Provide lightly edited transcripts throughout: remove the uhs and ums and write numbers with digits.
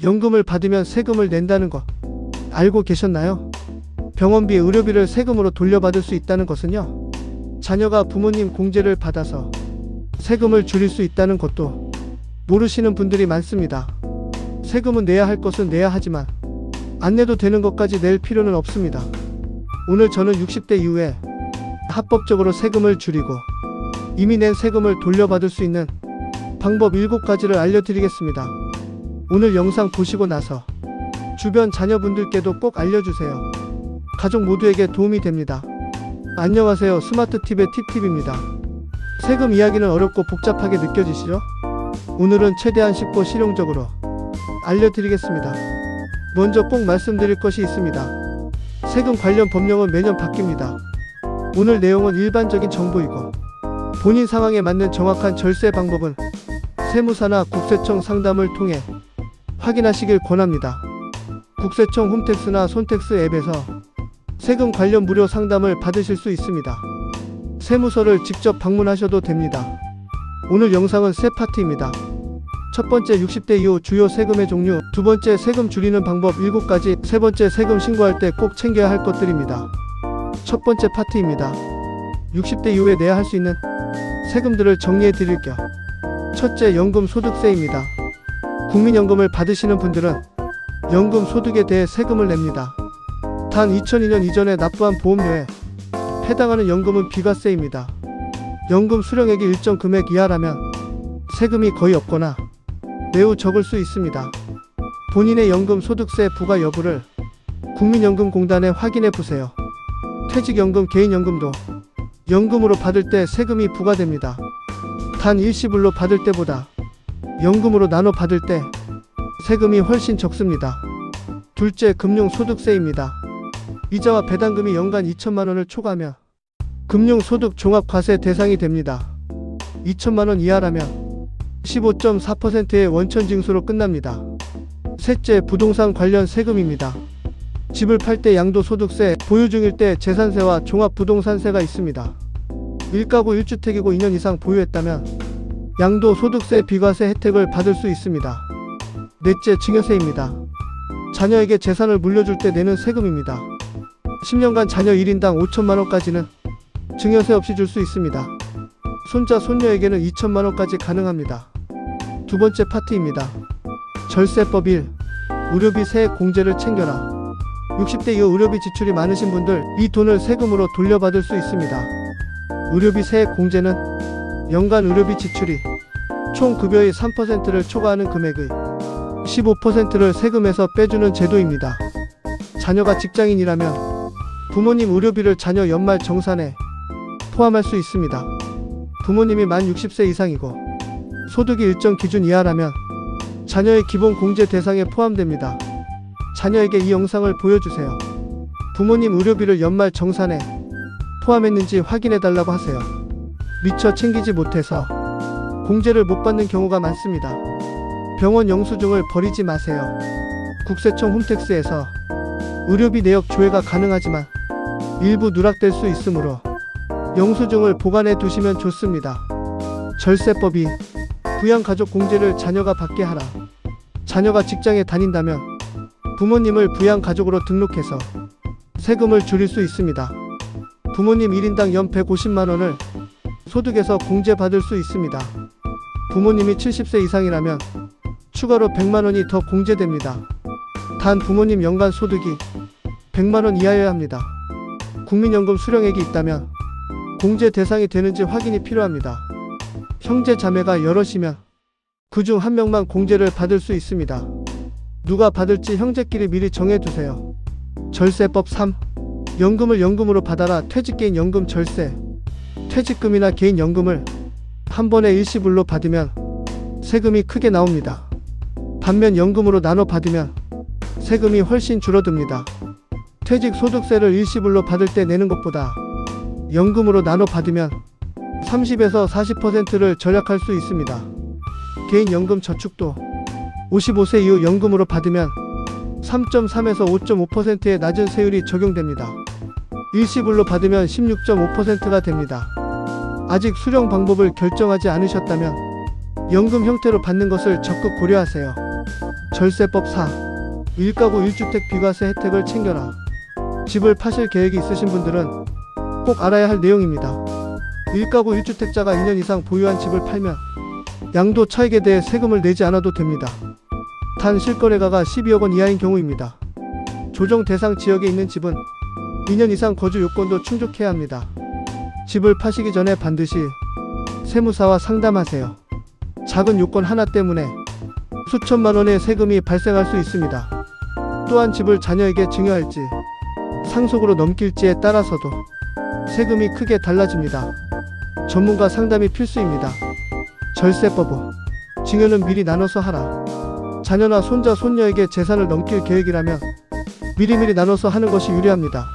연금을 받으면 세금을 낸다는 것 알고 계셨나요? 병원비, 의료비를 세금으로 돌려받을 수 있다는 것은요, 자녀가 부모님 공제를 받아서 세금을 줄일 수 있다는 것도 모르시는 분들이 많습니다. 세금은 내야 할 것은 내야 하지만 안 내도 되는 것까지 낼 필요는 없습니다. 오늘 저는 60대 이후에 합법적으로 세금을 줄이고 이미 낸 세금을 돌려받을 수 있는 방법 7가지를 알려드리겠습니다. 오늘 영상 보시고 나서 주변 자녀분들께도 꼭 알려주세요. 가족 모두에게 도움이 됩니다. 안녕하세요. 스마트팁의 팁팁입니다. 세금 이야기는 어렵고 복잡하게 느껴지시죠? 오늘은 최대한 쉽고 실용적으로 알려드리겠습니다. 먼저 꼭 말씀드릴 것이 있습니다. 세금 관련 법령은 매년 바뀝니다. 오늘 내용은 일반적인 정보이고 본인 상황에 맞는 정확한 절세 방법은 세무사나 국세청 상담을 통해 확인하시길 권합니다. 국세청 홈택스나 손택스 앱에서 세금 관련 무료 상담을 받으실 수 있습니다. 세무서를 직접 방문하셔도 됩니다. 오늘 영상은 세 파트입니다. 첫 번째, 60대 이후 주요 세금의 종류. 두 번째, 세금 줄이는 방법 7가지. 세 번째, 세금 신고할 때 꼭 챙겨야 할 것들입니다. 첫 번째 파트입니다. 60대 이후에 내야 할 수 있는 세금들을 정리해 드릴 겸 첫째, 연금소득세입니다. 국민연금을 받으시는 분들은 연금소득에 대해 세금을 냅니다. 단 2002년 이전에 납부한 보험료에 해당하는 연금은 비과세입니다. 연금 수령액이 일정 금액 이하라면 세금이 거의 없거나 매우 적을 수 있습니다. 본인의 연금소득세 부과 여부를 국민연금공단에 확인해 보세요. 퇴직연금, 개인연금도 연금으로 받을 때 세금이 부과됩니다. 단 일시불로 받을 때보다 연금으로 나눠 받을 때 세금이 훨씬 적습니다. 둘째, 금융소득세입니다. 이자와 배당금이 연간 2천만원을 초과하면 금융소득 종합과세 대상이 됩니다. 2천만원 이하라면 15.4%의 원천징수로 끝납니다. 셋째, 부동산 관련 세금입니다. 집을 팔 때 양도소득세, 보유 중일 때 재산세와 종합부동산세가 있습니다. 1가구 1주택이고 2년 이상 보유했다면 양도소득세 비과세 혜택을 받을 수 있습니다. 넷째, 증여세입니다. 자녀에게 재산을 물려줄 때 내는 세금입니다. 10년간 자녀 1인당 5천만원까지는 증여세 없이 줄 수 있습니다. 손자, 손녀에게는 2천만원까지 가능합니다. 두 번째 파트입니다. 절세법 1. 의료비 세액 공제를 챙겨라. 60대 이후 의료비 지출이 많으신 분들, 이 돈을 세금으로 돌려받을 수 있습니다. 의료비 세액 공제는 연간 의료비 지출이 총 급여의 3%를 초과하는 금액의 15%를 세금에서 빼주는 제도입니다. 자녀가 직장인이라면 부모님 의료비를 자녀 연말 정산에 포함할 수 있습니다. 부모님이 만 60세 이상이고 소득이 일정 기준 이하라면 자녀의 기본 공제 대상에 포함됩니다. 자녀에게 이 영상을 보여주세요. 부모님 의료비를 연말 정산에 포함했는지 확인해달라고 하세요. 미처 챙기지 못해서 공제를 못 받는 경우가 많습니다. 병원 영수증을 버리지 마세요. 국세청 홈택스에서 의료비 내역 조회가 가능하지만 일부 누락될 수 있으므로 영수증을 보관해 두시면 좋습니다. 절세법 2. 부양가족 공제를 자녀가 받게 하라. 자녀가 직장에 다닌다면 부모님을 부양가족으로 등록해서 세금을 줄일 수 있습니다. 부모님 1인당 연 150만원을 소득에서 공제받을 수 있습니다. 부모님이 70세 이상이라면 추가로 100만원이 더 공제됩니다. 단 부모님 연간 소득이 100만원 이하여야 합니다. 국민연금 수령액이 있다면 공제 대상이 되는지 확인이 필요합니다. 형제 자매가 여럿이면 그중 한 명만 공제를 받을 수 있습니다. 누가 받을지 형제끼리 미리 정해두세요. 절세법 3. 연금을 연금으로 받아라. 퇴직개인 연금 절세. 퇴직금이나 개인연금을 한 번에 일시불로 받으면 세금이 크게 나옵니다. 반면 연금으로 나눠 받으면 세금이 훨씬 줄어듭니다. 퇴직소득세를 일시불로 받을 때 내는 것보다 연금으로 나눠 받으면 30에서 40%를 절약할 수 있습니다. 개인연금 저축도 55세 이후 연금으로 받으면 3.3에서 5.5%의 낮은 세율이 적용됩니다. 일시불로 받으면 16.5%가 됩니다. 아직 수령 방법을 결정하지 않으셨다면 연금 형태로 받는 것을 적극 고려하세요. 절세법 4. 1가구 1주택 비과세 혜택을 챙겨라. 집을 파실 계획이 있으신 분들은 꼭 알아야 할 내용입니다. 1가구 1주택자가 2년 이상 보유한 집을 팔면 양도 차익에 대해 세금을 내지 않아도 됩니다. 단 실거래가가 12억 원 이하인 경우입니다. 조정 대상 지역에 있는 집은 2년 이상 거주 요건도 충족해야 합니다. 집을 파시기 전에 반드시 세무사와 상담하세요. 작은 요건 하나 때문에 수천만 원의 세금이 발생할 수 있습니다. 또한 집을 자녀에게 증여할지 상속으로 넘길지에 따라서도 세금이 크게 달라집니다. 전문가 상담이 필수입니다. 절세법 5. 증여는 미리 나눠서 하라. 자녀나 손자 손녀에게 재산을 넘길 계획이라면 미리미리 나눠서 하는 것이 유리합니다.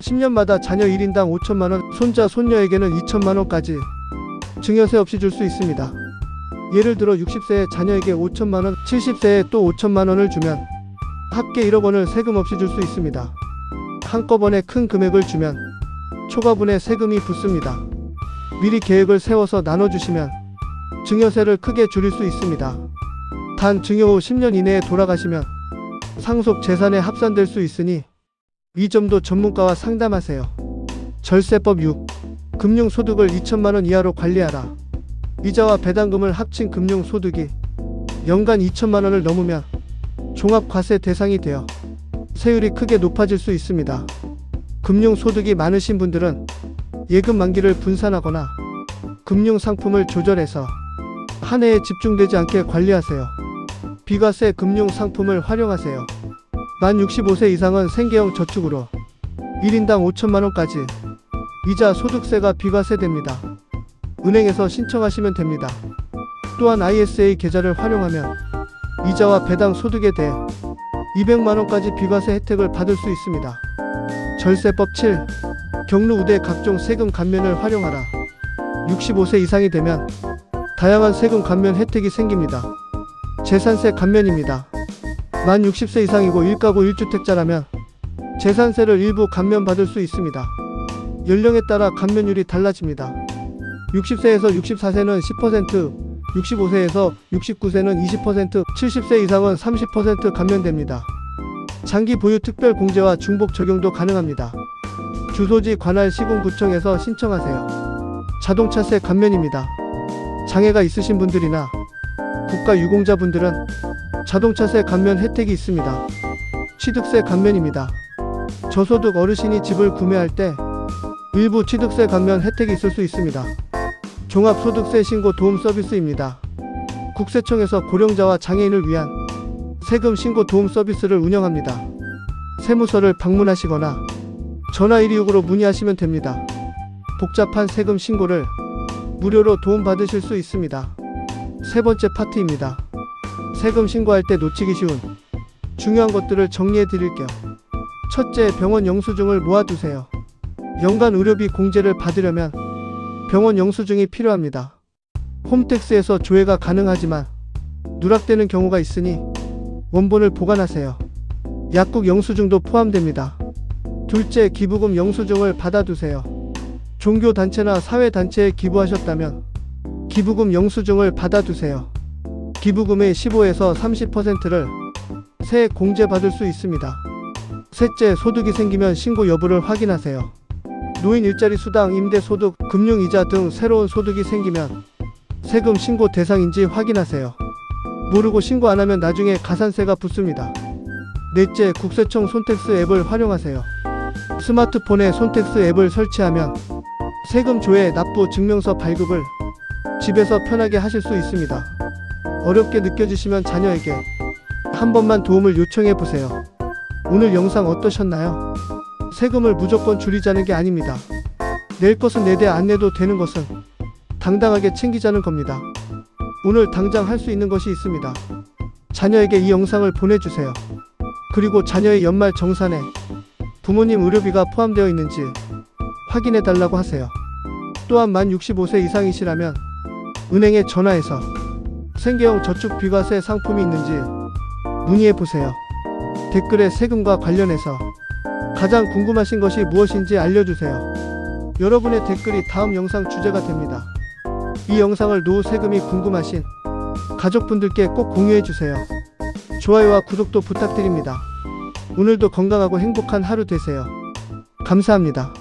10년마다 자녀 1인당 5천만 원, 손자 손녀에게는 2천만 원까지 증여세 없이 줄 수 있습니다. 예를 들어 60세에 자녀에게 5천만 원, 70세에 또 5천만 원을 주면 합계 1억 원을 세금 없이 줄 수 있습니다. 한꺼번에 큰 금액을 주면 초과분의 세금이 붙습니다. 미리 계획을 세워서 나눠주시면 증여세를 크게 줄일 수 있습니다. 단 증여 후 10년 이내에 돌아가시면 상속 재산에 합산될 수 있으니 이 점도 전문가와 상담하세요. 절세법 6. 금융소득을 2천만 원 이하로 관리하라. 이자와 배당금을 합친 금융소득이 연간 2천만 원을 넘으면 종합과세 대상이 되어 세율이 크게 높아질 수 있습니다. 금융소득이 많으신 분들은 예금 만기를 분산하거나 금융상품을 조절해서 한 해에 집중되지 않게 관리하세요. 비과세 금융상품을 활용하세요. 만 65세 이상은 생계형 저축으로 1인당 5천만 원까지 이자 소득세가 비과세됩니다. 은행에서 신청하시면 됩니다. 또한 ISA 계좌를 활용하면 이자와 배당 소득에 대해 200만 원까지 비과세 혜택을 받을 수 있습니다. 절세법 7. 경로 우대 각종 세금 감면을 활용하라. 65세 이상이 되면 다양한 세금 감면 혜택이 생깁니다. 재산세 감면입니다. 만 60세 이상이고 1가구 1주택자라면 재산세를 일부 감면받을 수 있습니다. 연령에 따라 감면율이 달라집니다. 60세에서 64세는 10%, 65세에서 69세는 20%, 70세 이상은 30% 감면됩니다. 장기 보유 특별 공제와 중복 적용도 가능합니다. 주소지 관할 시군구청에서 신청하세요. 자동차세 감면입니다. 장애가 있으신 분들이나 국가유공자분들은 자동차세 감면 혜택이 있습니다. 취득세 감면입니다. 저소득 어르신이 집을 구매할 때 일부 취득세 감면 혜택이 있을 수 있습니다. 종합소득세 신고 도움 서비스입니다. 국세청에서 고령자와 장애인을 위한 세금 신고 도움 서비스를 운영합니다. 세무서를 방문하시거나 전화 126으로 문의하시면 됩니다. 복잡한 세금 신고를 무료로 도움받으실 수 있습니다. 세 번째 파트입니다. 세금 신고할 때 놓치기 쉬운 중요한 것들을 정리해 드릴게요. 첫째, 병원 영수증을 모아두세요. 연간 의료비 공제를 받으려면 병원 영수증이 필요합니다. 홈택스에서 조회가 가능하지만 누락되는 경우가 있으니 원본을 보관하세요. 약국 영수증도 포함됩니다. 둘째, 기부금 영수증을 받아두세요. 종교단체나 사회단체에 기부하셨다면 기부금 영수증을 받아두세요. 기부금의 15에서 30%를 세액 공제받을 수 있습니다. 셋째, 소득이 생기면 신고 여부를 확인하세요. 노인 일자리 수당, 임대소득, 금융이자 등 새로운 소득이 생기면 세금 신고 대상인지 확인하세요. 모르고 신고 안하면 나중에 가산세가 붙습니다. 넷째, 국세청 손택스 앱을 활용하세요. 스마트폰에 손택스 앱을 설치하면 세금 조회, 납부 증명서 발급을 집에서 편하게 하실 수 있습니다. 어렵게 느껴지시면 자녀에게 한 번만 도움을 요청해 보세요. 오늘 영상 어떠셨나요? 세금을 무조건 줄이자는 게 아닙니다. 낼 것은 내되 안 내도 되는 것은 당당하게 챙기자는 겁니다. 오늘 당장 할 수 있는 것이 있습니다. 자녀에게 이 영상을 보내주세요. 그리고 자녀의 연말 정산에 부모님 의료비가 포함되어 있는지 확인해 달라고 하세요. 또한 만 65세 이상이시라면 은행에 전화해서 생계형 저축 비과세 상품이 있는지 문의해 보세요. 댓글에 세금과 관련해서 가장 궁금하신 것이 무엇인지 알려주세요. 여러분의 댓글이 다음 영상 주제가 됩니다. 이 영상을 노후 세금이 궁금하신 가족분들께 꼭 공유해주세요. 좋아요와 구독도 부탁드립니다. 오늘도 건강하고 행복한 하루 되세요. 감사합니다.